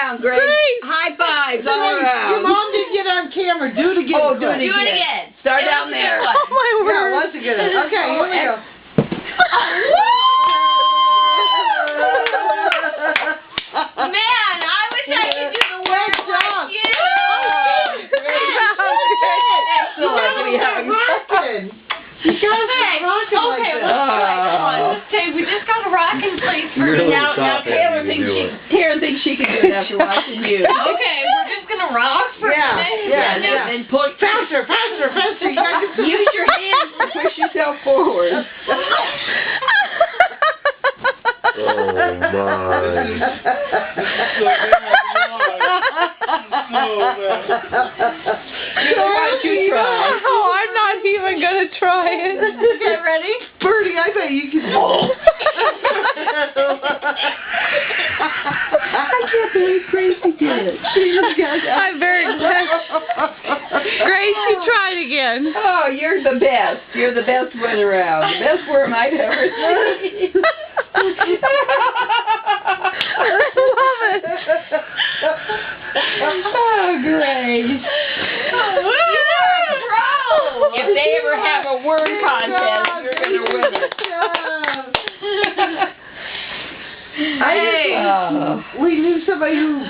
around, Grace. High fives all around. Your mom didn't get on camera. Do it again. Oh, do it Do it again. Start down there. Oh, my Yeah, word. that's a good one. Okay, here we go. Man, I wish I could do the work like you. Excellent. Give me a hug. Rockin'. You gotta be rockin' like Okay, this. come on. Okay, we just got to rock in place for Really now. stop it. Taylor You can do it. thinks she can do it after watching you. Okay, we're just gonna rock for Yeah, a minute. yeah, and yeah. And pull Faster. You gotta do Use your hands to push yourself forward. Why don't you try? Oh, I'm not even gonna try it. Okay, ready? Birdie, I bet you can. I can't believe Gracie did it. I'm very impressed. Grace, you try it again. Oh, you're the best. You're the best one around. The best worm I've ever seen. I love it. Oh, Grace. If they ever have a worm contest, you're going to win it. We knew somebody who